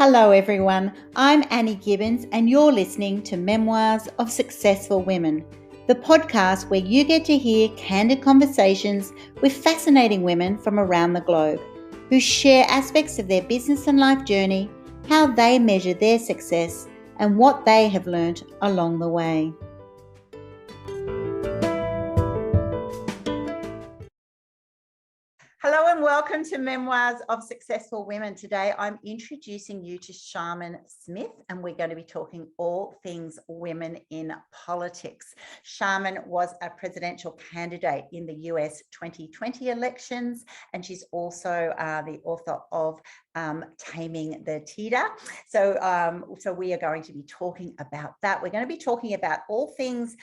Hello, everyone. I'm Annie Gibbins, and you're listening to Memoirs of Successful Women, the podcast where you get to hear candid conversations with fascinating women from around the globe who share aspects of their business and life journey, how they measure their success, and what they have learned along the way. Hello and welcome to Memoirs of Successful Women. Today I'm introducing you to Sharmin Smith, and we're going to be talking all things women in politics. Sharmin was a presidential candidate in the US 2020 elections, and she's also the author of Taming the Teeter. So we are going to be talking about that. We're going to be talking about all things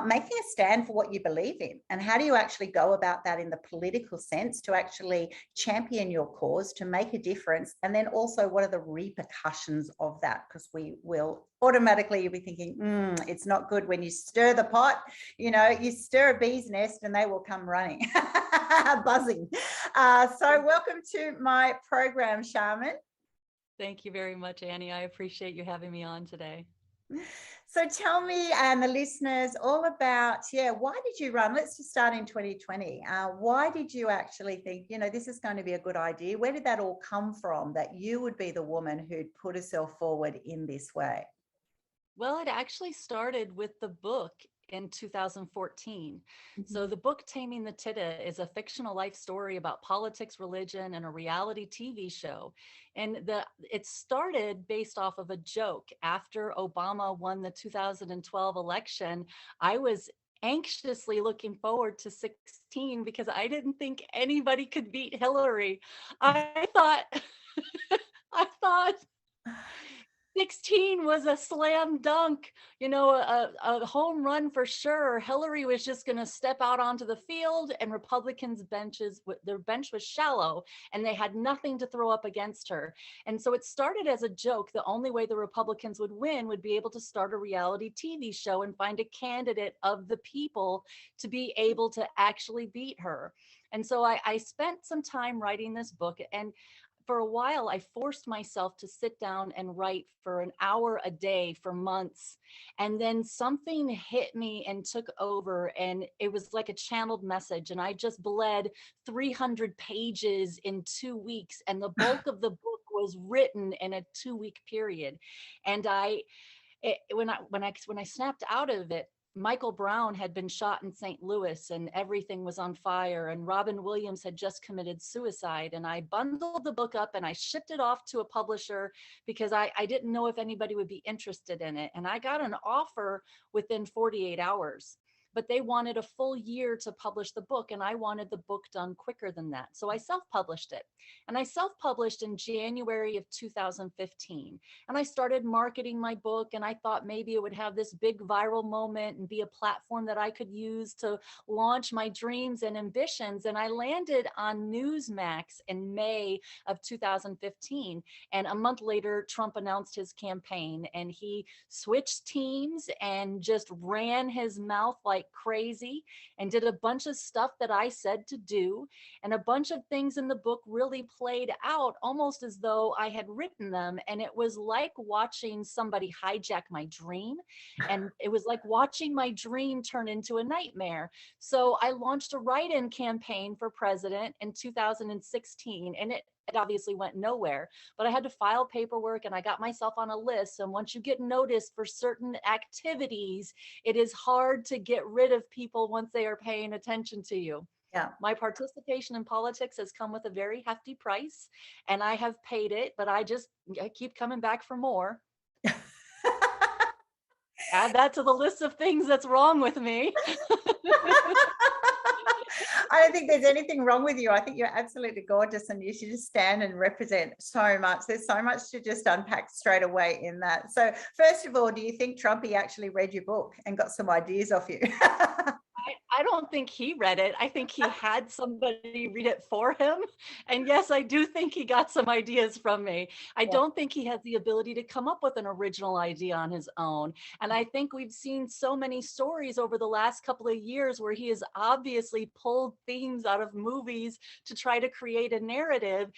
making a stand for what you believe in, and how do you actually go about that in the political sense to actually champion your cause, to make a difference, and then also what are the repercussions of that, because we will automatically you'll be thinking it's not good when you stir the pot, you stir a bee's nest and they will come running buzzing. So welcome to my program, Sharmin. Thank you very much, Annie. I appreciate you having me on today. So tell me and the listeners all about, why did you run? Let's just start in 2020. Why did you actually think, this is going to be a good idea? Where did that all come from, that you would be the woman who'd put herself forward in this way? Well, it actually started with the book in 2014. Mm-hmm. So the book Taming the Titta is a fictional life story about politics, religion, and a reality TV show. And it started based off of a joke. After Obama won the 2012 election, I was anxiously looking forward to 16 because I didn't think anybody could beat Hillary. I thought 16 was a slam dunk, a home run for sure. Hillary was just going to step out onto the field, and Republicans' their bench was shallow and they had nothing to throw up against her. And so it started as a joke. The only way the Republicans would win would be able to start a reality TV show and find a candidate of the people to be able to actually beat her. And so I spent some time writing this book, and for a while, I forced myself to sit down and write for an hour a day for months. And then something hit me and took over, and it was like a channeled message. And I just bled 300 pages in 2 weeks. And the bulk of the book was written in a 2-week period. And when I snapped out of it, Michael Brown had been shot in St. Louis and everything was on fire, and Robin Williams had just committed suicide. And I bundled the book up and I shipped it off to a publisher because I didn't know if anybody would be interested in it. And I got an offer within 48 hours. But they wanted a full year to publish the book, and I wanted the book done quicker than that. So I self-published it. And I self-published in January of 2015. And I started marketing my book, and I thought maybe it would have this big viral moment and be a platform that I could use to launch my dreams and ambitions. And I landed on Newsmax in May of 2015. And a month later, Trump announced his campaign, and he switched teams and just ran his mouth like crazy and did a bunch of stuff that I said to do. And a bunch of things in the book really played out almost as though I had written them. And it was like watching somebody hijack my dream. And it was like watching my dream turn into a nightmare. So I launched a write-in campaign for president in 2016, and it obviously went nowhere, but I had to file paperwork and I got myself on a list. And once you get noticed for certain activities, it is hard to get rid of people once they are paying attention to you. Yeah. My participation in politics has come with a very hefty price, and I have paid it, but I keep coming back for more. Add that to the list of things that's wrong with me. I don't think there's anything wrong with you. I think you're absolutely gorgeous, and you should just stand and represent so much. There's so much to just unpack straight away in that. So first of all, do you think Trumpy actually read your book and got some ideas off you? I don't think he read it. I think he had somebody read it for him. And yes, I do think he got some ideas from me. I Yeah. don't think he has the ability to come up with an original idea on his own. And I think we've seen so many stories over the last couple of years where he has obviously pulled themes out of movies to try to create a narrative.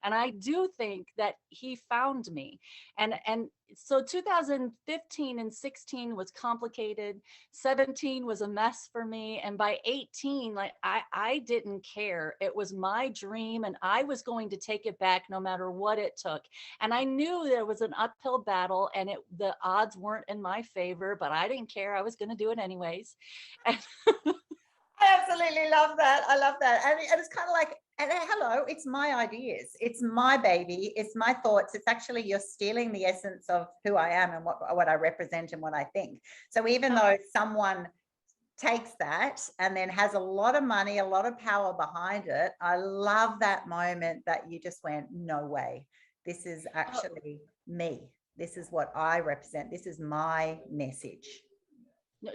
And I do think that he found me. And so 2015 and 16 was complicated. 17 was a mess for me. And by 18, like I didn't care. It was my dream and I was going to take it back no matter what it took. And I knew there was an uphill battle and the odds weren't in my favor, but I didn't care. I was going to do it anyways. And I absolutely love that. I love that. And it's kind of like, and hello, it's my ideas. It's my baby. It's my thoughts. It's actually, you're stealing the essence of who I am and what I represent and what I think. So even though someone takes that and then has a lot of money, a lot of power behind it, I love that moment that you just went, no way. This is actually me. This is what I represent. This is my message.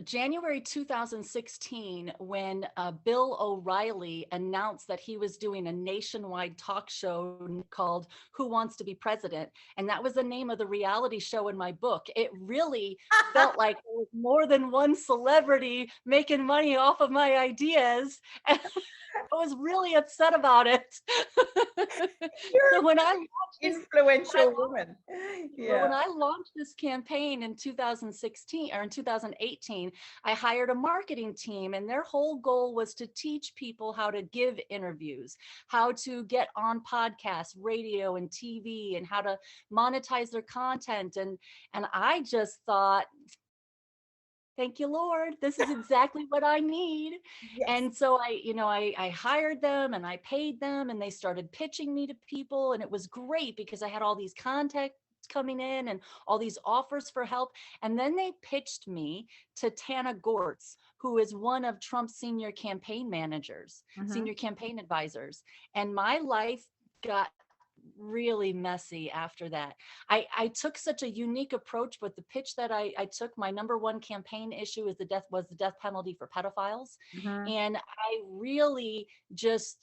January 2016, when Bill O'Reilly announced that he was doing a nationwide talk show called Who Wants to Be President? And that was the name of the reality show in my book. It really felt like there was more than one celebrity making money off of my ideas. And I was really upset about it. So when I influential woman. Yeah. When I launched this campaign in 2016 or in 2018, I hired a marketing team and their whole goal was to teach people how to give interviews, how to get on podcasts, radio and TV, and how to monetize their content. And I just thought, thank you, Lord. This is exactly what I need. Yes. And so I hired them and I paid them and they started pitching me to people. And it was great because I had all these contacts coming in and all these offers for help. And then they pitched me to Tana Gortz, who is one of Trump's senior campaign managers, senior campaign advisors. And my life got really messy after that. I took such a unique approach, but the pitch that I took, my number one campaign issue was the death penalty for pedophiles. And I really just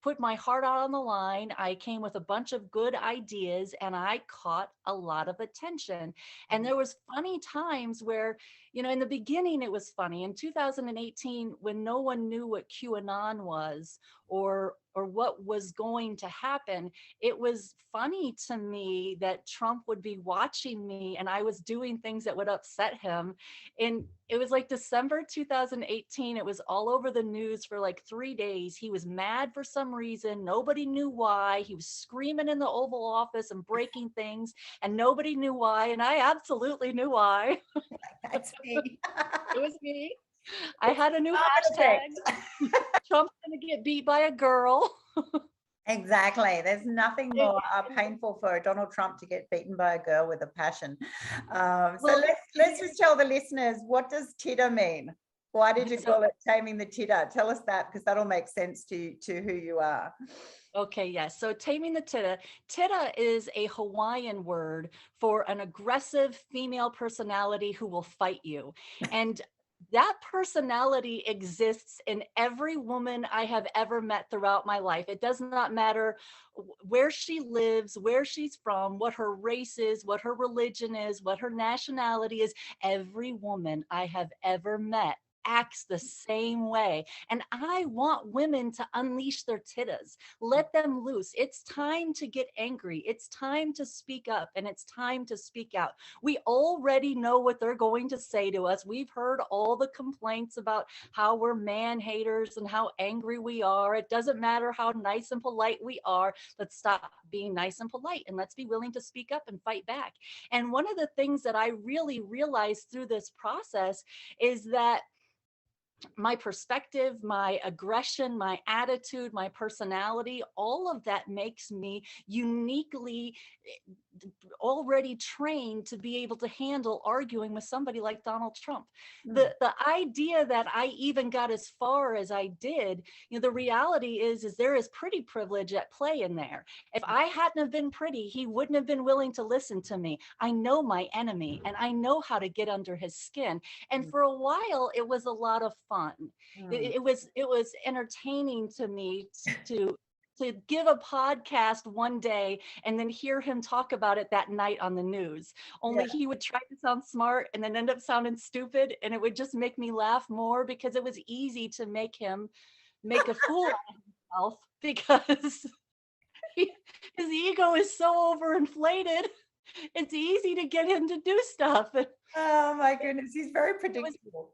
put my heart out on the line. I came with a bunch of good ideas and I caught a lot of attention. And there was funny times where, in the beginning it was funny. In 2018, when no one knew what QAnon was or what was going to happen, it was funny to me that Trump would be watching me and I was doing things that would upset him. And it was like December 2018. It was all over the news for like 3 days. He was mad for some reason. Nobody knew why. He was screaming in the Oval Office and breaking things, and nobody knew why. And I absolutely knew why. That's me. It was me. I had a new hashtag. Trump's gonna get beat by a girl. Exactly. There's nothing more painful for Donald Trump to get beaten by a girl with a passion. So let's just tell the listeners, what does titter mean? Why did you call it Taming the Titter? Tell us that, because that'll make sense to who you are. Okay, yes. So taming the titta. Titta is a Hawaiian word for an aggressive female personality who will fight you. And that personality exists in every woman I have ever met throughout my life. It does not matter where she lives, where she's from, what her race is, what her religion is, what her nationality is. Every woman I have ever met acts the same way. And I want women to unleash their tittas, let them loose. It's time to get angry. It's time to speak up and it's time to speak out. We already know what they're going to say to us. We've heard all the complaints about how we're man haters and how angry we are. It doesn't matter how nice and polite we are. Let's stop being nice and polite and let's be willing to speak up and fight back. And one of the things that I really realized through this process is that my perspective, my aggression, my attitude, my personality, all of that makes me uniquely already trained to be able to handle arguing with somebody like Donald Trump. Mm. The idea that I even got as far as I did, the reality is there is pretty privilege at play in there. If I hadn't have been pretty, he wouldn't have been willing to listen to me. I know my enemy and I know how to get under his skin. And for a while, it was a lot of fun. Mm. It was entertaining to me to give a podcast one day and then hear him talk about it that night on the news. Yeah. Only he would try to sound smart and then end up sounding stupid, and it would just make me laugh more because it was easy to make him make a fool out of himself because his ego is so overinflated. It's easy to get him to do stuff. Oh my goodness, he's very predictable.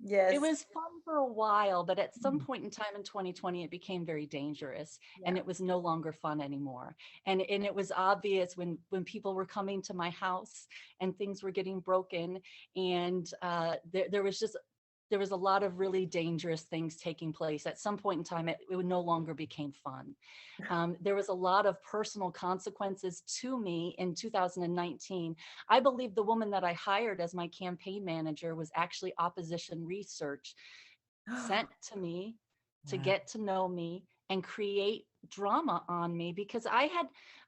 Yes. It was fun for a while, but at some point in time in 2020, it became very dangerous and it was no longer fun anymore. And it was obvious when people were coming to my house and things were getting broken, and there was a lot of really dangerous things taking place. At some point in time, it no longer became fun. There was a lot of personal consequences to me in 2019. I believe the woman that I hired as my campaign manager was actually opposition research sent to me to get to know me and create drama on me, because I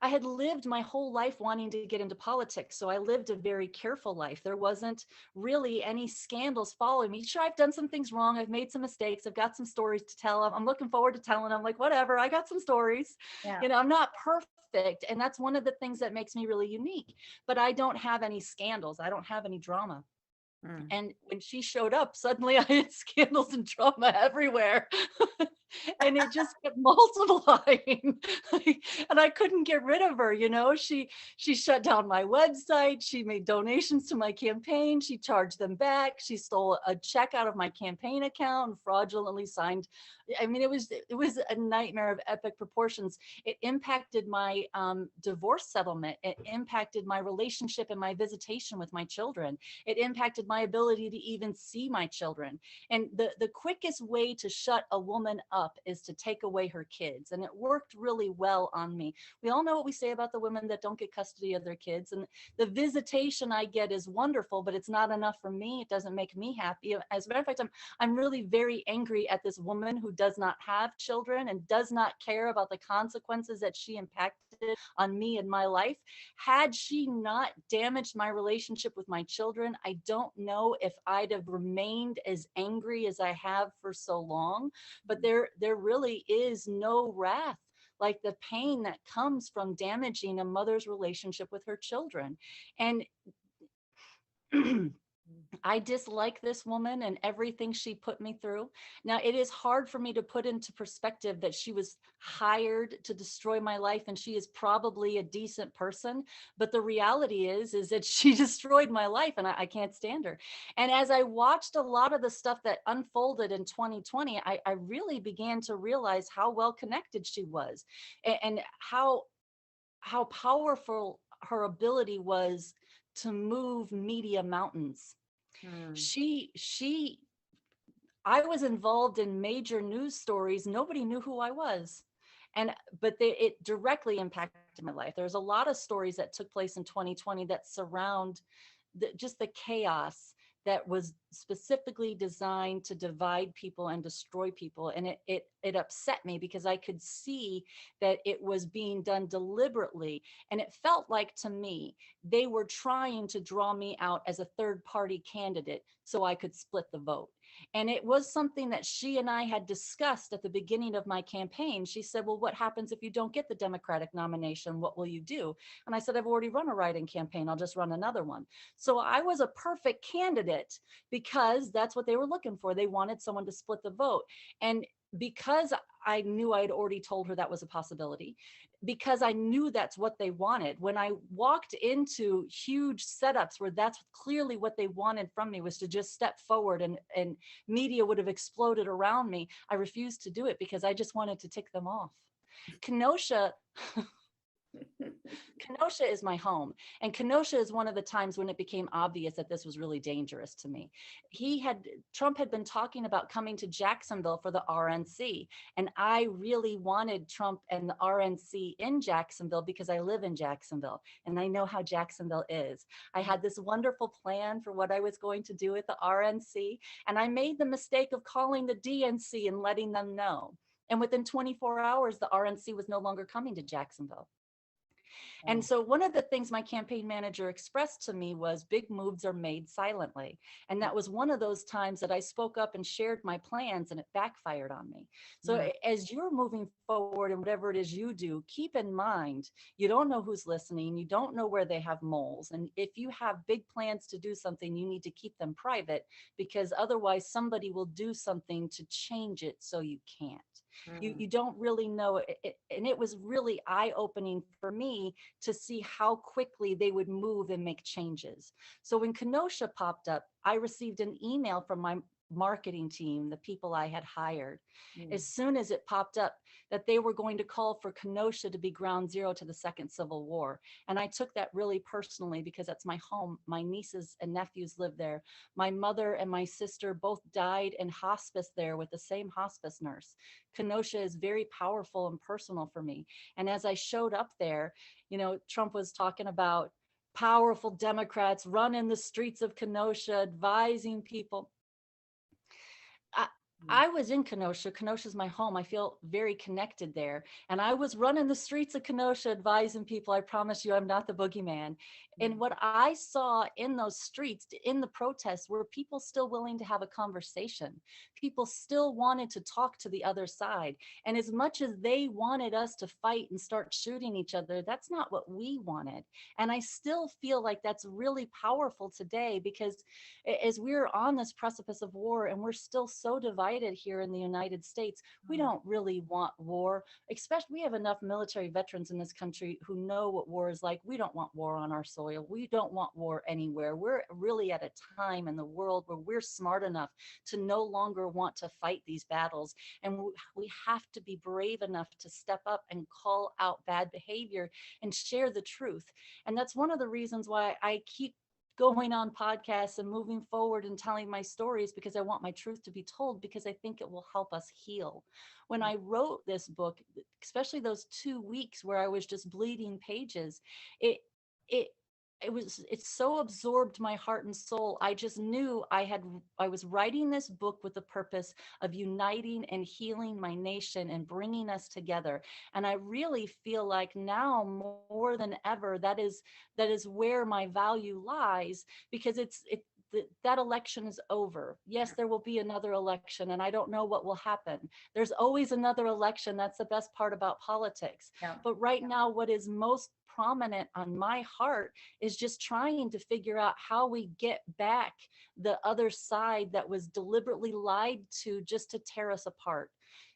had lived my whole life wanting to get into politics. So I lived a very careful life. There wasn't really any scandals following me. Sure, I've done some things wrong. I've made some mistakes. I've got some stories to tell. I'm looking forward to telling them, like, whatever, I got some stories. Yeah. I'm not perfect. And that's one of the things that makes me really unique, but I don't have any scandals. I don't have any drama. And when she showed up, suddenly I had scandals and drama everywhere. And it just kept multiplying. And I couldn't get rid of her. She shut down my website. She made donations to my campaign. She charged them back. She stole a check out of my campaign account and fraudulently signed. I mean, it was a nightmare of epic proportions. It impacted my divorce settlement. It impacted my relationship and my visitation with my children. It impacted my ability to even see my children. And the quickest way to shut a woman up is to take away her kids. And it worked really well on me. We all know what we say about the women that don't get custody of their kids. And the visitation I get is wonderful, but it's not enough for me. It doesn't make me happy. As a matter of fact, I'm really very angry at this woman who does not have children and does not care about the consequences that she impacted on me and my life. Had she not damaged my relationship with my children, I don't know if I'd have remained as angry as I have for so long. But there really is no wrath like the pain that comes from damaging a mother's relationship with her children. And I dislike this woman and everything she put me through. Now, it is hard for me to put into perspective that she was hired to destroy my life and she is probably a decent person. But the reality is that she destroyed my life and I can't stand her. And as I watched a lot of the stuff that unfolded in 2020, I really began to realize how well connected she was and how powerful her ability was to move media mountains. I was involved in major news stories. Nobody knew who I was. But it directly impacted my life. There's a lot of stories that took place in 2020 that surround just the chaos that was specifically designed to divide people and destroy people. And it upset me because I could see that it was being done deliberately. And it felt like to me, they were trying to draw me out as a third party candidate so I could split the vote. And it was something that she and I had discussed at the beginning of my campaign. She said, well, what happens if you don't get the Democratic nomination? What will you do? And I said, I've already run a write-in campaign. I'll just run another one. So I was a perfect candidate because that's what they were looking for. They wanted someone to split the vote. And because I knew I'd already told her that was a possibility, because I knew that's what they wanted. When I walked into huge setups where that's clearly what they wanted from me was to just step forward and media would have exploded around me, I refused to do it because I just wanted to tick them off. Kenosha Kenosha is my home. And Kenosha is one of the times when it became obvious that this was really dangerous to me. Trump had been talking about coming to Jacksonville for the RNC. And I really wanted Trump and the RNC in Jacksonville because I live in Jacksonville and I know how Jacksonville is. I had this wonderful plan for what I was going to do at the RNC. And I made the mistake of calling the DNC and letting them know. And within 24 hours, the RNC was no longer coming to Jacksonville. And so one of the things my campaign manager expressed to me was big moves are made silently. And that was one of those times that I spoke up and shared my plans and it backfired on me. So as you're moving forward and whatever it is you do, keep in mind, you don't know who's listening. You don't know where they have moles. And if you have big plans to do something, you need to keep them private because otherwise somebody will do something to change it so you can't. You don't really know it, and it was really eye-opening for me to see how quickly they would move and make changes. So when Kenosha popped up, I received an email from my marketing team, the people I had hired, as soon as it popped up that they were going to call for Kenosha to be ground zero to the Second Civil War. And I took that really personally because that's my home. My nieces and nephews live there. My mother and my sister both died in hospice there with the same hospice nurse. Kenosha is very powerful and personal for me. And as I showed up there, Trump was talking about powerful Democrats running the streets of Kenosha, advising people. I was in Kenosha. Kenosha is my home. I feel very connected there. And I was running the streets of Kenosha advising people, I promise you, I'm not the boogeyman. And what I saw in those streets, in the protests, were people still willing to have a conversation. People still wanted to talk to the other side. And as much as they wanted us to fight and start shooting each other, that's not what we wanted. And I still feel like that's really powerful today because as we're on this precipice of war and we're still so divided here in the United States, we don't really want war. Especially, we have enough military veterans in this country who know what war is like. We don't want war on our soil. We don't want war anywhere. We're really at a time in the world where we're smart enough to no longer want to fight these battles. And we have to be brave enough to step up and call out bad behavior and share the truth. And that's one of the reasons why I keep going on podcasts and moving forward and telling my stories, because I want my truth to be told, because I think it will help us heal. When I wrote this book, especially those 2 weeks where I was just bleeding pages, it so absorbed my heart and soul. I just knew I was writing this book with the purpose of uniting and healing my nation and bringing us together. And I really feel like now more than ever, that is where my value lies, because that election is over. Yes, there will be another election, and I don't know what will happen. There's always another election. That's the best part about politics. But right now, what is most prominent on my heart is just trying to figure out how we get back the other side that was deliberately lied to just to tear us apart.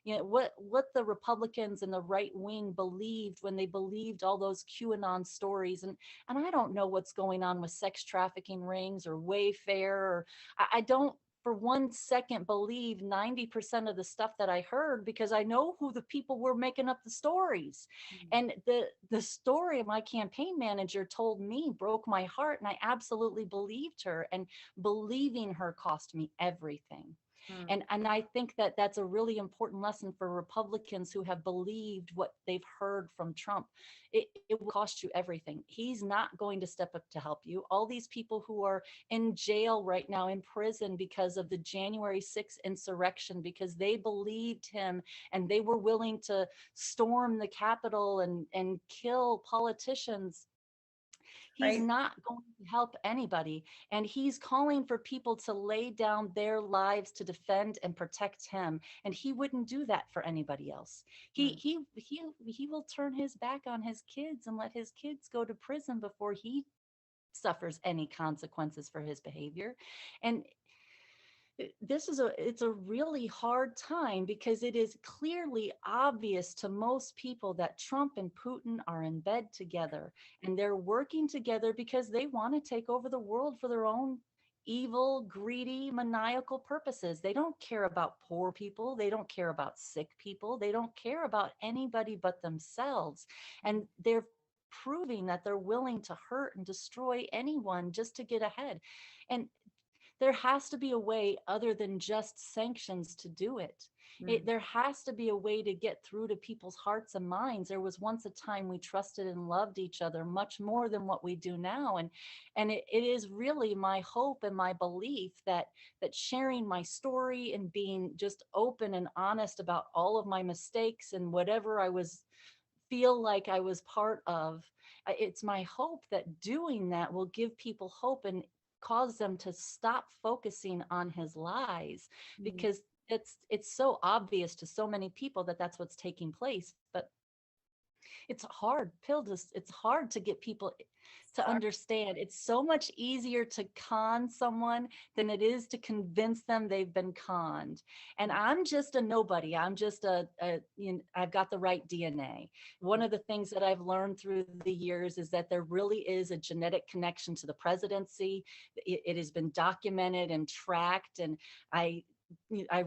What the Republicans and the right wing believed when they believed all those QAnon stories. And I don't know what's going on with sex trafficking rings or Wayfair, or I don't for 1 second believe 90% of the stuff that I heard, because I know who the people were making up the stories. And the story my campaign manager told me broke my heart, and I absolutely believed her, and believing her cost me everything. And I think that that's a really important lesson for Republicans who have believed what they've heard from Trump. It will cost you everything. He's not going to step up to help you. All these people who are in jail right now, in prison because of the January 6th insurrection, because they believed him and they were willing to storm the Capitol and kill politicians. He's not going to help anybody. And he's calling for people to lay down their lives to defend and protect him. And he wouldn't do that for anybody else. He will turn his back on his kids and let his kids go to prison before he suffers any consequences for his behavior. And it's a really hard time, because it is clearly obvious to most people that Trump and Putin are in bed together, and they're working together because they want to take over the world for their own evil, greedy, maniacal purposes. They don't care about poor people. They don't care about sick people. They don't care about anybody but themselves. And they're proving that they're willing to hurt and destroy anyone just to get ahead. And there has to be a way other than just sanctions to do it. There has to be a way to get through to people's hearts and minds. There was once a time we trusted and loved each other much more than what we do now. And it is really my hope and my belief that sharing my story and being just open and honest about all of my mistakes and whatever I feel like I was part of, it's my hope that doing that will give people hope and cause them to stop focusing on his lies, because it's so obvious to so many people that that's what's taking place. But it's hard to get people to understand. It's so much easier to con someone than it is to convince them they've been conned. And I'm just a nobody. I'm just I've got the right DNA. One of the things that I've learned through the years is that there really is a genetic connection to the presidency. It has been documented and tracked, and I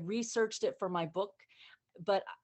researched it for my book,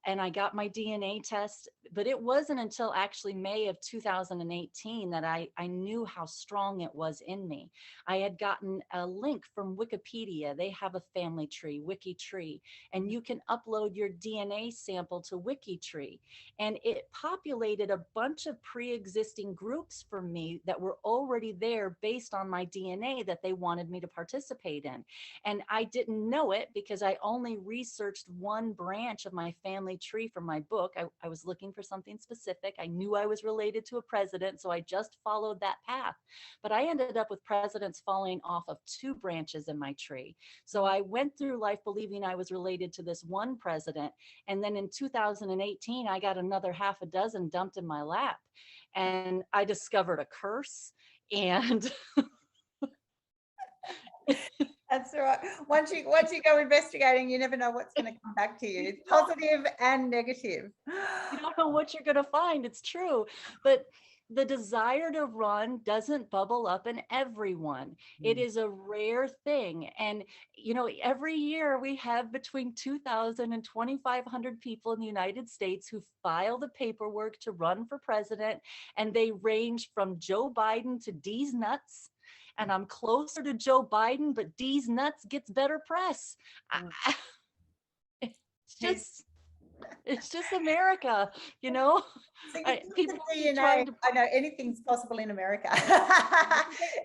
and I got my DNA test, but it wasn't until actually May of 2018 that I knew how strong it was in me. I had gotten a link from Wikipedia. They have a family tree, WikiTree, and you can upload your DNA sample to WikiTree. And it populated a bunch of pre-existing groups for me that were already there based on my DNA that they wanted me to participate in. And I didn't know it because I only researched one branch of my family tree for my book. I was looking for something specific. I knew I was related to a president, so I just followed that path. But I ended up with presidents falling off of 2 branches in my tree. So I went through life believing I was related to this one president. And then in 2018, I got another half a dozen dumped in my lap. And I discovered a curse. And That's right. Once you go investigating, you never know what's going to come back to you. It's positive and negative. You don't know what you're going to find. It's true. But the desire to run doesn't bubble up in everyone. It is a rare thing. And, every year we have between 2,000 and 2,500 people in the United States who file the paperwork to run for president. And they range from Joe Biden to D's nuts. And I'm closer to Joe Biden, but D's nuts gets better press. It's just America, So people DNA, I know anything's possible in America. That's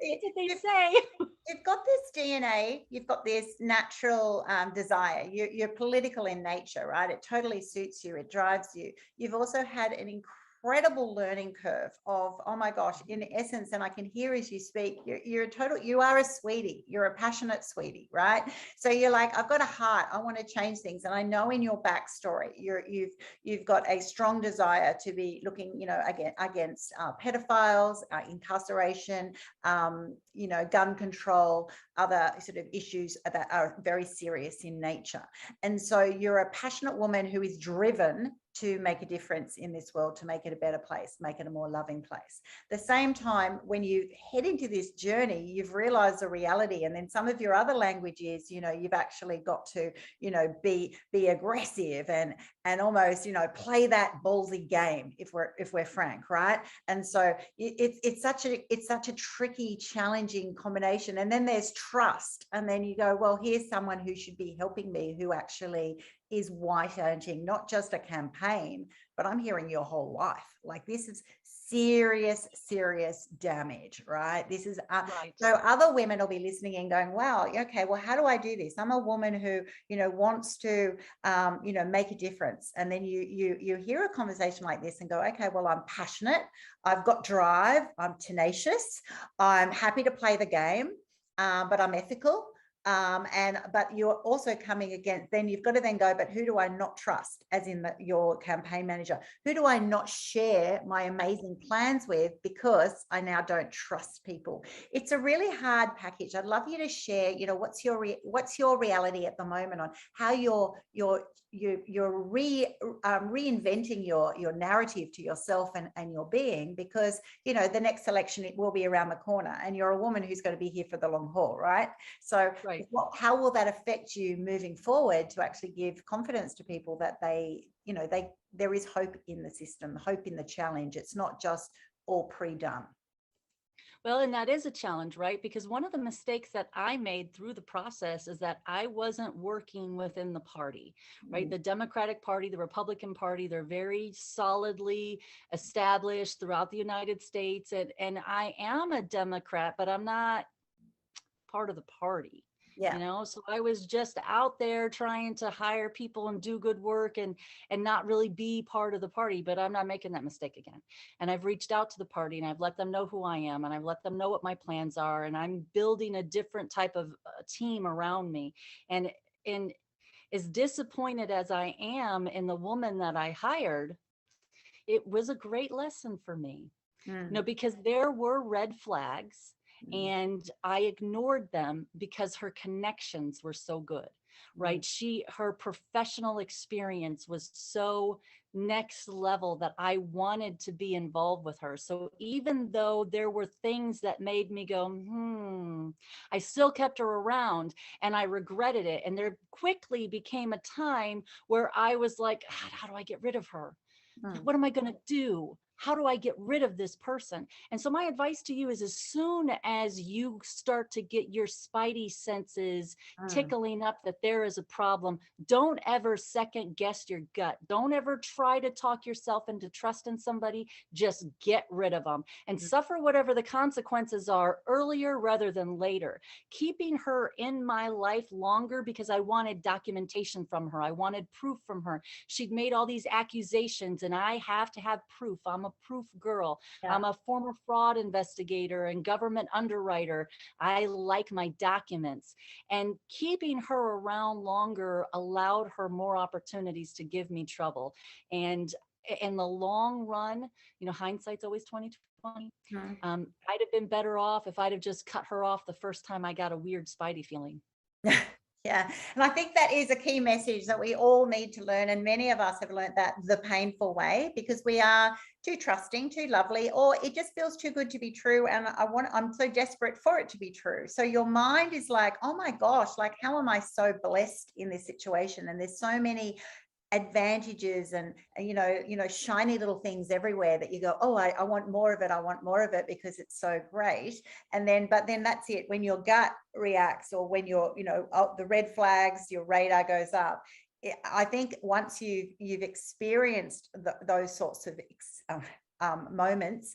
what they say. You've got this DNA, you've got this natural desire. You're political in nature, right? It totally suits you. It drives you. You've also had an incredible learning curve of, oh my gosh, in essence, and I can hear as you speak, you are a sweetie, you're a passionate sweetie, right? So you're like, I've got a heart, I want to change things. And I know in your backstory, you've got a strong desire to be looking, against pedophiles, incarceration, gun control, other sort of issues that are very serious in nature. And so you're a passionate woman who is driven to make a difference in this world, to make it a better place, make it a more loving place. At the same time, when you head into this journey, you've realized the reality. And then some of your other language is, you've actually got to, be aggressive and almost, play that ballsy game, if we're frank, right? And so it's such a tricky, challenging combination. And then there's trust. And then you go, well, here's someone who should be helping me, who actually is white-anting, not just a campaign, but I'm hearing your whole life. Like, this is serious damage, right? This is Right. So other women will be listening and going, wow, okay, well, how do I do this? I'm a woman who, wants to, make a difference. And then you hear a conversation like this and go, okay, well, I'm passionate, I've got drive, I'm tenacious, I'm happy to play the game, but I'm ethical. But you're also coming against, then you've got to then go, but who do I not trust, as in your campaign manager? Who do I not share my amazing plans with because I now don't trust people? It's a really hard package. I'd love you to share, what's your reality at the moment on how you're reinventing your narrative to yourself and your being, because the next election, it will be around the corner, and you're a woman who's going to be here for the long haul, right? So Right. how will that affect you moving forward to actually give confidence to people that there is hope in the system, hope in the challenge? It's not just all pre-done? Well, and that is a challenge, right? Because one of the mistakes that I made through the process is that I wasn't working within the party, right? Mm, The Democratic Party, the Republican Party, they're very solidly established throughout the United States. And I am a Democrat, but I'm not part of the party. yeah. So I was just out there trying to hire people and do good work and not really be part of the party. But I'm not making that mistake again. And I've reached out to the party and I've let them know who I am and I've let them know what my plans are, and I'm building a different type of team around me. And as disappointed as I am in the woman that I hired, it was a great lesson for me, Mm, because there were red flags mm, and I ignored them because her connections were so good, mm, right? Her professional experience was so next level that I wanted to be involved with her. So even though there were things that made me go, I still kept her around and I regretted it. And there quickly became a time where I was like, "God, how do I get rid of her? mm, What am I going to do? How do I get rid of this person?" And so my advice to you is, as soon as you start to get your spidey senses mm, tickling up that there is a problem, don't ever second guess your gut. Don't ever try to talk yourself into trusting somebody. Just get rid of them and mm, suffer whatever the consequences are earlier rather than later. Keeping her in my life longer because I wanted documentation from her. I wanted proof from her. She'd made all these accusations and I have to have proof. I'm a proof girl. yeah. I'm a former fraud investigator and government underwriter. I like my documents. And keeping her around longer allowed her more opportunities to give me trouble. And in the long run, hindsight's always 2020. Mm. I'd have been better off if I'd have just cut her off the first time I got a weird spidey feeling. Yeah. And I think that is a key message that we all need to learn. And many of us have learned that the painful way, because we are too trusting, too lovely, or it just feels too good to be true. And I'm so desperate for it to be true. So your mind is like, oh my gosh, like, how am I so blessed in this situation? And there's so many advantages and shiny little things everywhere that you go, oh, I want more of it, I want more of it, because it's so great. But then that's it. When your gut reacts, or when the red flags, your radar goes up. I think once you've experienced those sorts of moments,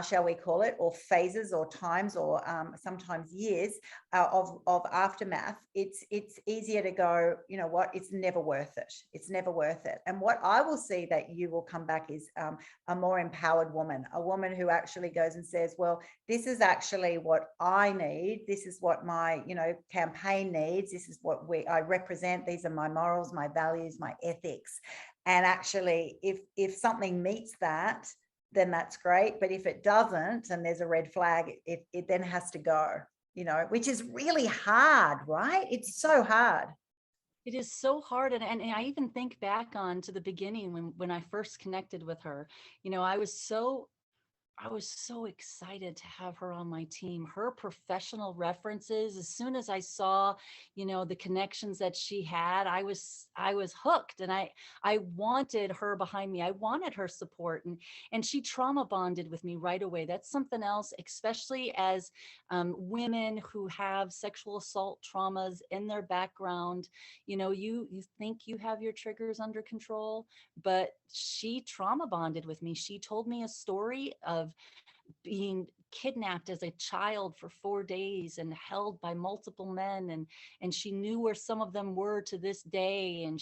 shall we call it, or phases, or times, or sometimes years of aftermath, it's easier to go, you know what, it's never worth it. It's never worth it. And what I will see that you will come back is a more empowered woman, a woman who actually goes and says, well, this is actually what I need. This is what my, campaign needs. This is what I represent. These are my morals, my values, my ethics. And actually, if something meets that, then that's great. But if it doesn't, and there's a red flag, it then has to go, which is really hard, right? It's so hard. It is so hard. And I even think back on to the beginning when I first connected with her. I was so excited to have her on my team. Her professional references, as soon as I saw, the connections that she had, I was hooked, and I wanted her behind me. I wanted her support, and she trauma bonded with me right away. That's something else, especially as women who have sexual assault traumas in their background. You think you have your triggers under control, but she trauma bonded with me. She told me a story of being kidnapped as a child for 4 days and held by multiple men, and she knew where some of them were to this day. And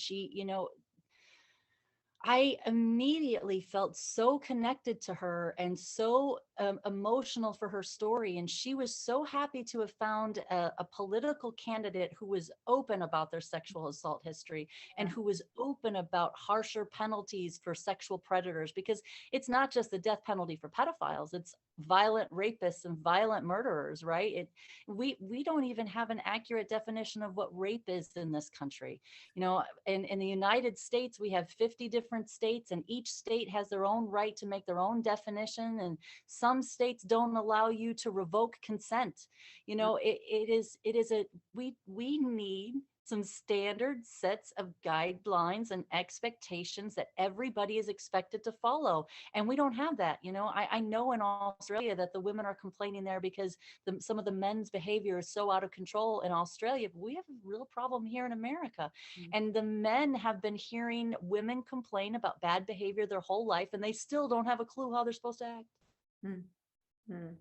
I immediately felt so connected to her and so emotional for her story. And she was so happy to have found a political candidate who was open about their sexual assault history and who was open about harsher penalties for sexual predators, because it's not just the death penalty for pedophiles, it's violent rapists and violent murderers, right? We don't even have an accurate definition of what rape is in this country. In the United States, we have 50 different states, and each state has their own right to make their own definition. And some states don't allow you to revoke consent. We need some standard sets of guidelines and expectations that everybody is expected to follow. And we don't have that. I know in Australia that the women are complaining there because some of the men's behavior is so out of control in Australia. But we have a real problem here in America. And the men have been hearing women complain about bad behavior their whole life, and they still don't have a clue how they're supposed to act. Mm. Mm.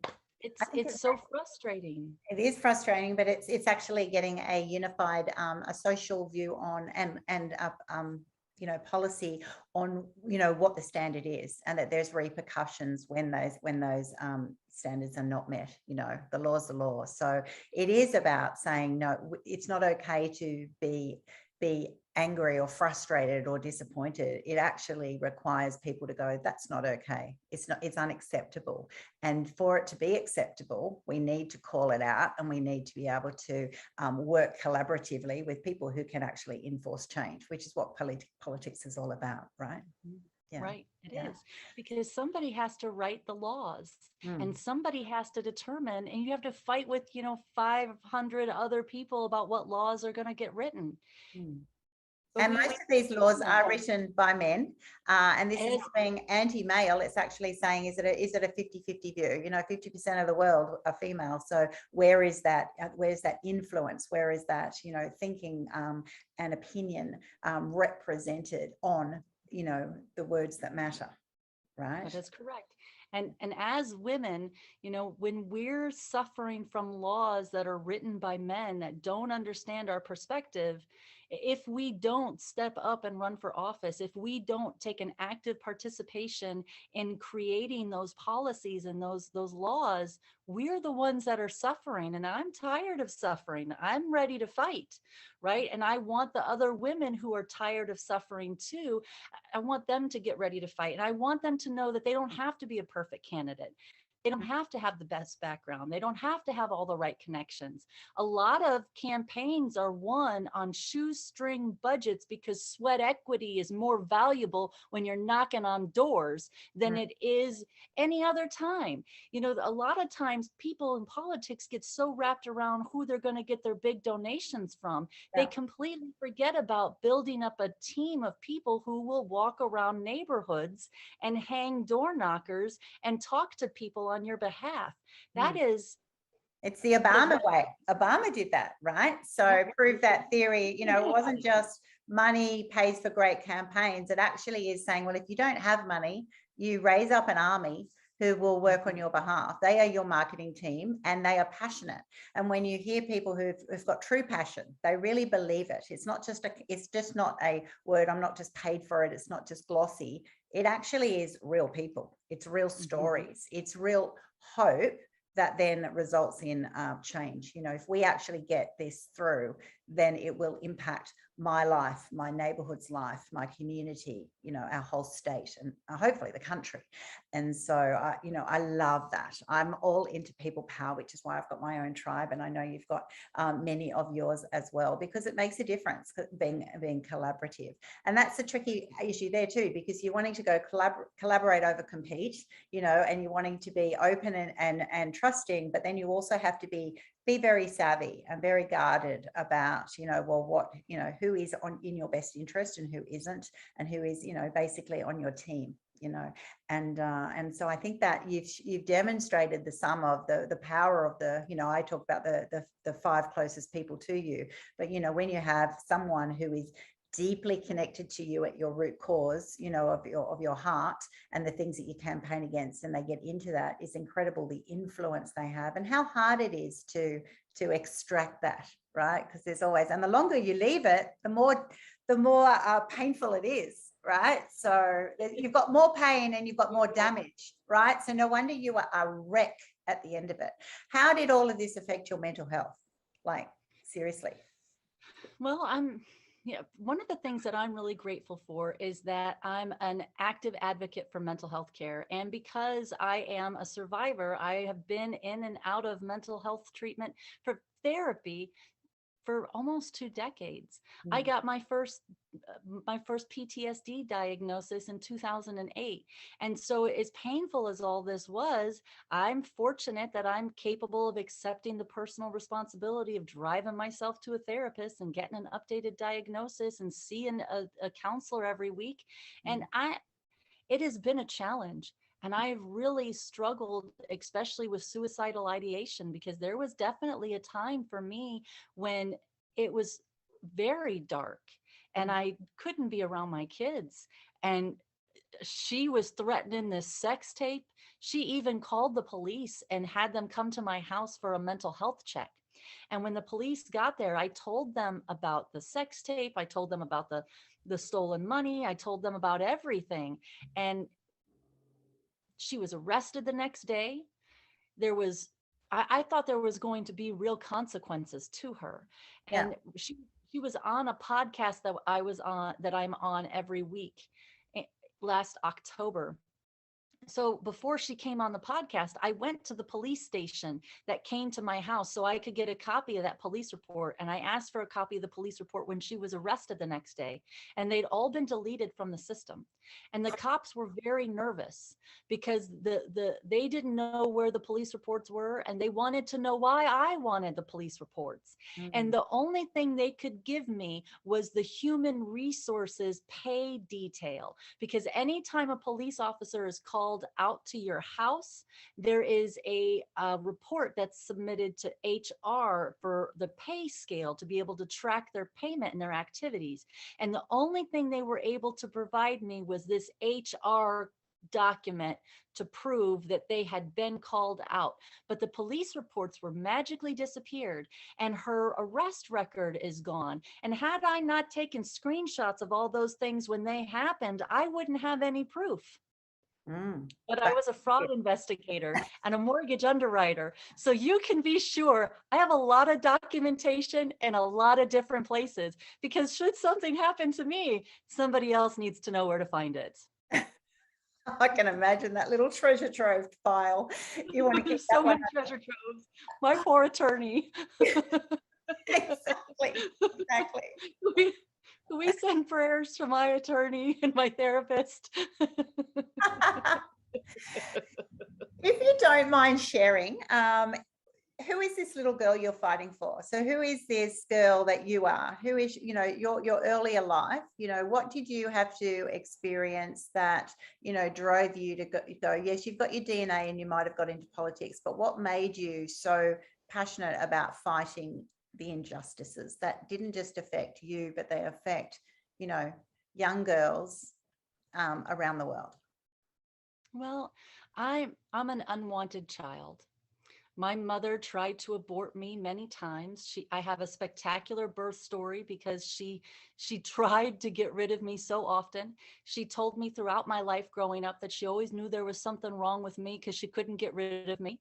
It's so frustrating. It is frustrating, but it's actually getting a unified, a social view on and policy on what the standard is, and that there's repercussions when those standards are not met. The law's the law. So it is about saying no. It's not okay to be angry or frustrated or disappointed. It actually requires people to go, that's not okay. It's unacceptable. And for it to be acceptable, we need to call it out, and we need to be able to work collaboratively with people who can actually enforce change, which is what politics is all about, right? Yeah. Right, it is. Because somebody has to write the laws, and somebody has to determine, and you have to fight with 500 other people about what laws are going to get written. And most of these laws are written by men, and this is not being anti-male. It's actually saying, is it a 50-50 view? 50% of the world are female. So where is that? Where's that influence? Where is that thinking and opinion represented on the words that matter, right? That is correct. And as women, when we're suffering from laws that are written by men that don't understand our perspective, if we don't step up and run for office, if we don't take an active participation in creating those policies and those laws, we're the ones that are suffering. And I'm tired of suffering. I'm ready to fight, right? And I want the other women who are tired of suffering too, I want them to get ready to fight. And I want them to know that they don't have to be a perfect candidate. They don't have to have the best background. They don't have to have all the right connections. A lot of campaigns are won on shoestring budgets because sweat equity is more valuable when you're knocking on doors than it is any other time. A lot of times people in politics get so wrapped around who they're going to get their big donations from. They completely forget about building up a team of people who will walk around neighborhoods and hang door knockers and talk to people on your behalf. That is, it's the Obama way. Obama did that, right? So prove that theory. It wasn't just money pays for great campaigns. It actually is saying, well, if you don't have money, you raise up an army who will work on your behalf. They are your marketing team, and they are passionate. And when you hear people who've got true passion, they really believe it. It's just not a word. I'm not just paid for it. It's not just glossy. It actually is real people. It's real stories. It's real hope that then results in change. If we actually get this through, then it will impact my life, my neighborhood's life, my community, our whole state, and hopefully the country. And so, I love that. I'm all into people power, which is why I've got my own tribe. And I know you've got many of yours as well, because it makes a difference being collaborative. And that's a tricky issue there too, because you're wanting to go collaborate over compete, and you're wanting to be open and trusting, but then you also have to be very savvy and very guarded about, who is in your best interest and who isn't, and who is, basically on your team, and so I think that you've demonstrated the sum of the power of I talk about the 5 closest people to you, but when you have someone who is deeply connected to you at your root cause, of your heart and the things that you campaign against, and they get into that, is incredible, the influence they have and how hard it is to extract that, right? Because there's always, and the longer you leave it, the more painful it is, right? So you've got more pain and you've got more damage, right? So no wonder you are a wreck at the end of it. How did all of this affect your mental health? Like, seriously. Well, one of the things that I'm really grateful for is that I'm an active advocate for mental health care. And because I am a survivor, I have been in and out of mental health treatment for therapy for almost 2 decades. I Mm. got my first PTSD diagnosis in 2008. And so as painful as all this was, I'm fortunate that I'm capable of accepting the personal responsibility of driving myself to a therapist and getting an updated diagnosis and seeing a counselor every week. And Mm. it has been a challenge. And I've really struggled, especially with suicidal ideation, because there was definitely a time for me when it was very dark and Mm. I couldn't be around my kids. And she was threatening this sex tape. She even called the police and had them come to my house for a mental health check. And when the police got there, I told them about the sex tape. I told them about the stolen money. I told them about everything. And she was arrested the next day. There was, I thought there was going to be real consequences to her. Yeah. And she was on a podcast that I was on, that I'm on every week, eh, last October. So before she came on the podcast, I went to the police station that came to my house so I could get a copy of that police report. And I asked for a copy of the police report when she was arrested the next day. And they'd all been deleted from the system. And the cops were very nervous because they didn't know where the police reports were, and they wanted to know why I wanted the police reports. And Mm. the only thing they could give me was the human resources pay detail, because anytime a police officer is called out to your house, there is a report that's submitted to HR for the pay scale to be able to track their payment and their activities. And the only thing they were able to provide me was this HR document to prove that they had been called out. But the police reports were magically disappeared, and her arrest record is gone. And had I not taken screenshots of all those things when they happened, I wouldn't have any proof. Mm. But I But was a fraud investigator and a mortgage underwriter. So you can be sure I have a lot of documentation in a lot of different places, because should something happen to me, somebody else needs to know where to find it. I can imagine that little treasure trove pile. You want to keep that So one. many treasure troves. My poor attorney. Exactly. Exactly. we, we send prayers to my attorney and my therapist. If you don't mind sharing, who is this little girl you're fighting for? So who is this girl that you are? Who is, your earlier life? What did you have to experience that, drove you to go, yes, you've got your DNA and you might have got into politics, but what made you so passionate about fighting the injustices that didn't just affect you, but they affect, young girls around the world? Well, I'm an unwanted child. My mother tried to abort me many times. I have a spectacular birth story because she tried to get rid of me so often. She told me throughout my life growing up that she always knew there was something wrong with me because she couldn't get rid of me.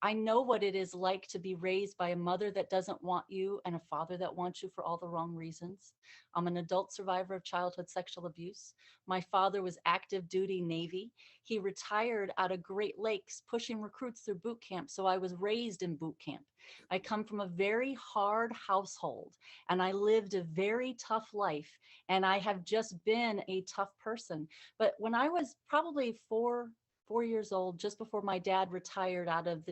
I know what it is like to be raised by a mother that doesn't want you and a father that wants you for all the wrong reasons. I'm an adult survivor of childhood sexual abuse. My father was active duty Navy. He retired out of Great Lakes, pushing recruits through boot camp. So I was raised in boot camp. I come from a very hard household and I lived a very tough life. And I have just been a tough person. But when I was probably 4 years old, just before my dad retired out of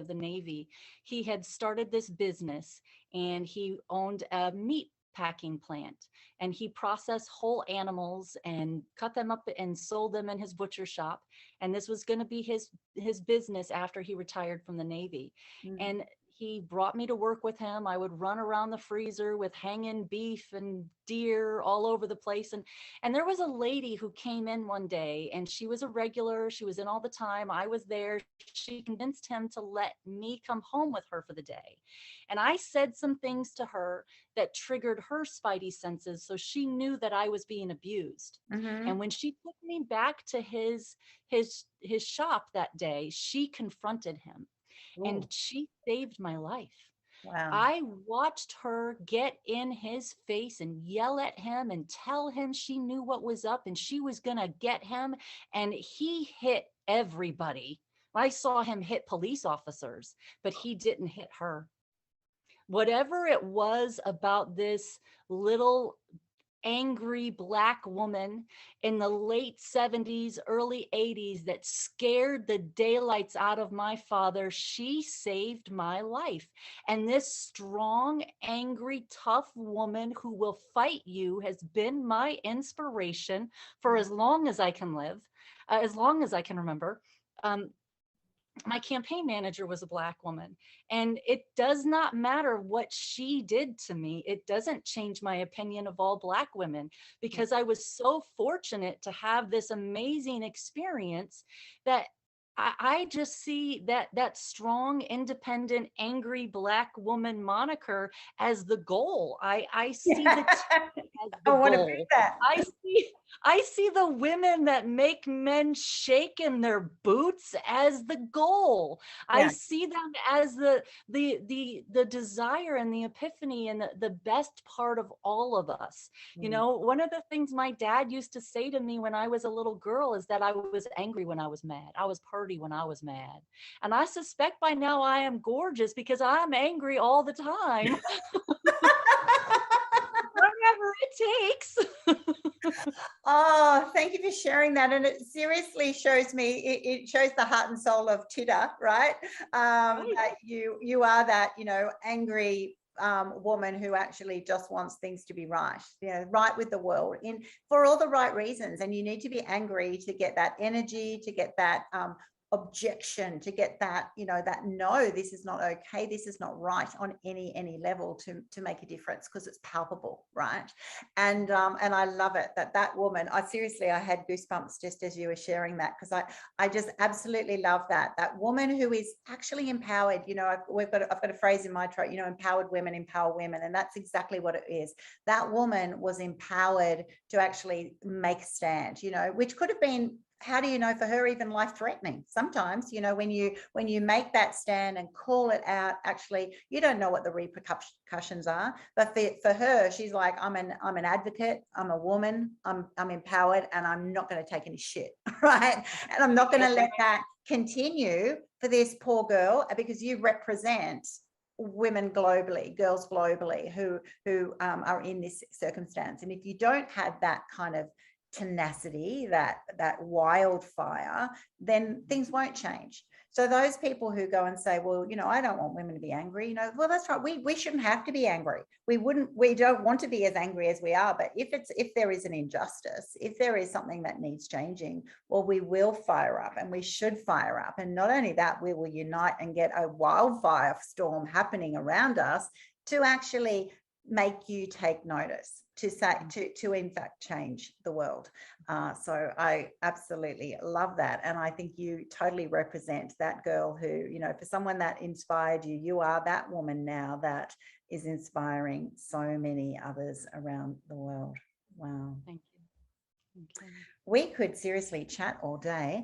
the Navy, he had started this business, and he owned a meat packing plant, and he processed whole animals and cut them up and sold them in his butcher shop. And this was going to be his business after he retired from the Navy. Mm. And he brought me to work with him. I would run around the freezer with hanging beef and deer all over the place. And there was a lady who came in one day, and she was a regular. She was in all the time. I was there. She convinced him to let me come home with her for the day. And I said some things to her that triggered her spidey senses. So she knew that I was being abused. Mm-hmm. And when she took me back to his shop that day, she confronted him, and Oh, she saved my life. wow. I watched her get in his face and yell at him and tell him she knew what was up and she was going to get him. And he hit everybody. I saw him hit police officers, but he didn't hit her. Whatever it was about this little angry Black woman in the late 70s, early 80s that scared the daylights out of my father, she saved my life. And this strong, angry, tough woman who will fight you has been my inspiration for as long as I can live, as long as I can remember. My campaign manager was a Black woman, and it does not matter what she did to me. It doesn't change my opinion of all Black women, because I was so fortunate to have this amazing experience that I just see that strong, independent, angry Black woman moniker as the goal. I see the team as I the want to be goal. that. I see the women that make men shake in their boots as the goal. I Yeah. see them as the desire and the epiphany and the best part of all of us. You know, one of the things my dad used to say to me when I was a little girl is that I was angry when I was mad. I was purty when I was mad. And I suspect by now I am gorgeous because I'm angry all the time, whatever it takes. Oh, thank you for sharing that. And it seriously shows me, it shows the heart and soul of Titter, right? Right. That you are that, angry woman who actually just wants things to be right, right with the world in for all the right reasons. And you need to be angry to get that energy, to get that objection, to get that, that no, this is not okay, this is not right on any level to make a difference, because it's palpable, right? And I love it that woman, I had goosebumps just as you were sharing that, because I just absolutely love that woman who is actually empowered. I've got a phrase in my throat, empowered women empower women, and that's exactly what it is. That woman was empowered to actually make a stand, which could have been, how do you know, for her, even life threatening sometimes. When you make that stand and call it out, actually you don't know what the repercussions are, but for her, she's like, I'm an advocate, I'm a woman, I'm empowered, and I'm not going to take any shit, right? And I'm not going to let that continue for this poor girl, because you represent women globally, girls globally who are in this circumstance. And if you don't have that kind of tenacity, that wildfire, then things won't change. So those people who go and say, well, I don't want women to be angry, well, that's right, we shouldn't have to be angry. We don't want to be as angry as we are. But if there is an injustice, if there is something that needs changing, well, we will fire up, and we should fire up. And not only that, we will unite and get a wildfire storm happening around us to actually make you take notice, to say, to in fact change the world. So I absolutely love that. And I think you totally represent that girl who, for someone that inspired you, you are that woman now that is inspiring so many others around the world. Wow. Thank you. Okay. We could seriously chat all day.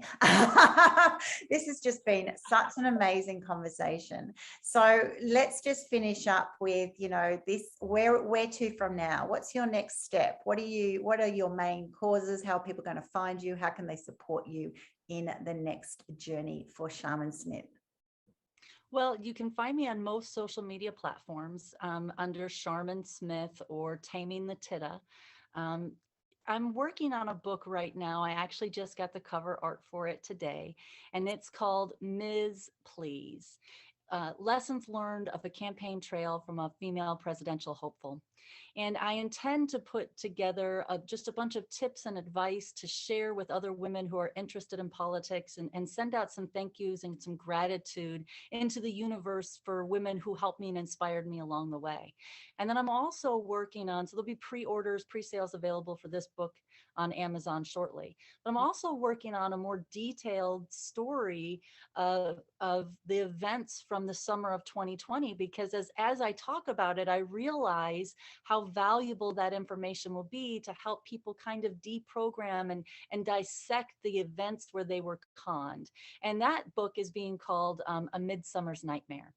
This has just been such an amazing conversation. So let's just finish up with, this, where to from now? What's your next step? What are your main causes? How are people going to find you? How can they support you in the next journey for Sharmin Smith? Well, you can find me on most social media platforms under Sharmin Smith or Taming the Titta. I'm working on a book right now. I actually just got the cover art for it today, and it's called Ms. Please, Lessons Learned of a Campaign Trail from a Female Presidential Hopeful. And I intend to put together just a bunch of tips and advice to share with other women who are interested in politics, and send out some thank yous and some gratitude into the universe for women who helped me and inspired me along the way. And then I'm also working on, so there'll be pre-orders, pre-sales available for this book on Amazon shortly. But I'm also working on a more detailed story of the events from the summer of 2020, because as I talk about it, I realize how valuable that information will be to help people kind of deprogram and dissect the events where they were conned. And that book is being called A Midsummer's Nightmare.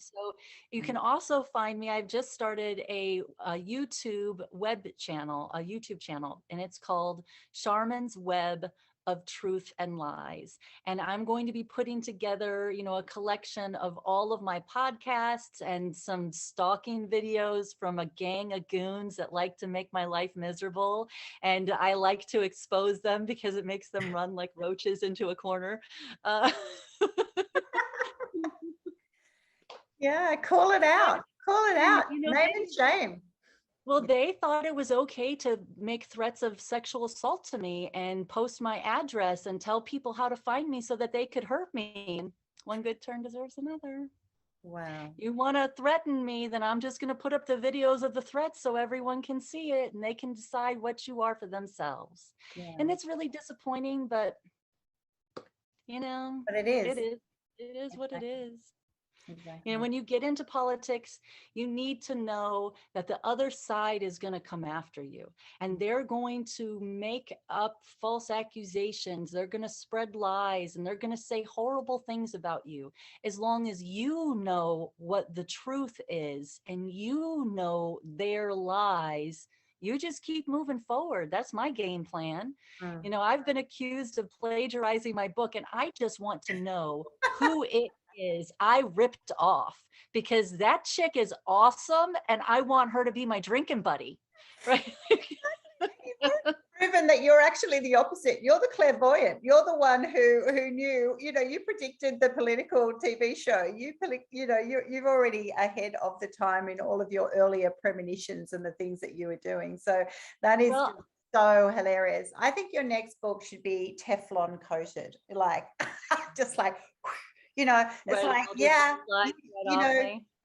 So you can also find me. I've just started a YouTube web channel, a YouTube channel, and it's called Sharmin's Web of truth and lies. And I'm going to be putting together, a collection of all of my podcasts and some stalking videos from a gang of goons that like to make my life miserable. And I like to expose them because it makes them run like roaches into a corner. Uh, Yeah, call it out. Call it out. Name and shame. Well, they thought it was okay to make threats of sexual assault to me and post my address and tell people how to find me so that they could hurt me. One good turn deserves another. Wow. You want to threaten me, then I'm just going to put up the videos of the threats so everyone can see it and they can decide what you are for themselves. Yeah. And it's really disappointing, but But it is. It is what it is. Exactly. When you get into politics, you need to know that the other side is going to come after you, and they're going to make up false accusations. They're going to spread lies, and they're going to say horrible things about you. As long as you know what the truth is and you know their lies, you just keep moving forward. That's my game plan. I've been accused of plagiarizing my book, and I just want to know who it is I ripped off, because that chick is awesome and I want her to be my drinking buddy. Right. Proven that you're actually the opposite. You're the clairvoyant. You're the one who knew, you predicted the political TV show. You've already ahead of the time in all of your earlier premonitions and the things that you were doing. So that is so hilarious. I think your next book should be Teflon coated, like just like, it's right, like,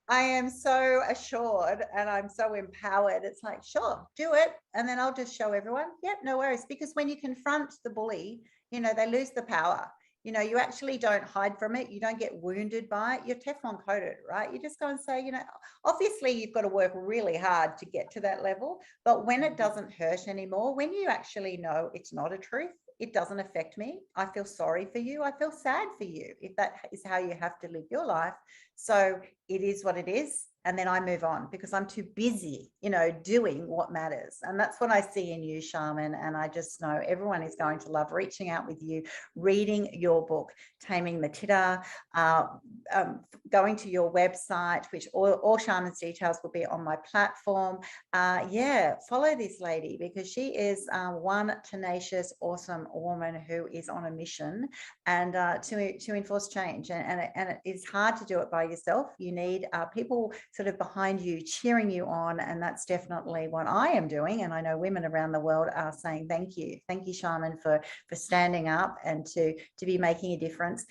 I am so assured and I'm so empowered. It's like, sure, do it. And then I'll just show everyone. Yep, no worries. Because when you confront the bully, they lose the power. You actually don't hide from it. You don't get wounded by it. You're Teflon coated, right? You just go and say, obviously you've got to work really hard to get to that level. But when it doesn't hurt anymore, when you actually know it's not a truth, it doesn't affect me. I feel sorry for you. I feel sad for you if that is how you have to live your life. So it is what it is. And then I move on because I'm too busy, doing what matters. And that's what I see in you, Sharmin. And I just know everyone is going to love reaching out with you, reading your book, Taming the Titter, going to your website, which all Sharmin's details will be on my platform. Follow this lady because she is one tenacious, awesome woman who is on a mission and to enforce change. And it is hard to do it by yourself. You need people sort of behind you, cheering you on. And that's definitely what I am doing. And I know women around the world are saying, thank you, Sharmin, for standing up and to be making a difference.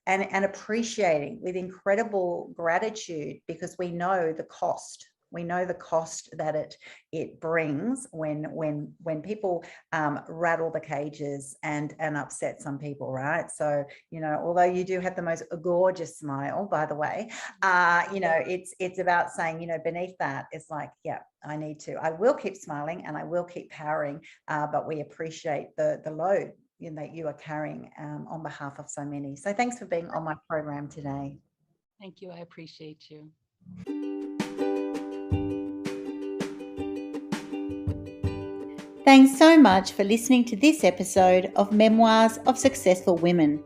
And appreciating with incredible gratitude, because we know the cost. We know the cost that it brings when people rattle the cages and upset some people, right? So, although you do have the most gorgeous smile, by the way, it's about saying, beneath that, it's like, yeah, I will keep smiling and I will keep powering, but we appreciate the load that you are carrying on behalf of so many. So thanks for being on my program today. Thank you. I appreciate you. Thanks so much for listening to this episode of Memoirs of Successful Women.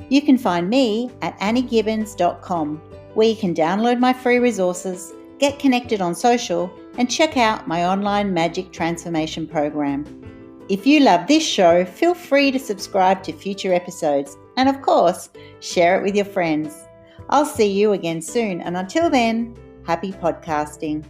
You can find me at anniegibbins.com, where you can download my free resources, get connected on social, and check out my online magic transformation program. If you love this show, feel free to subscribe to future episodes and, of course, share it with your friends. I'll see you again soon, and until then, happy podcasting.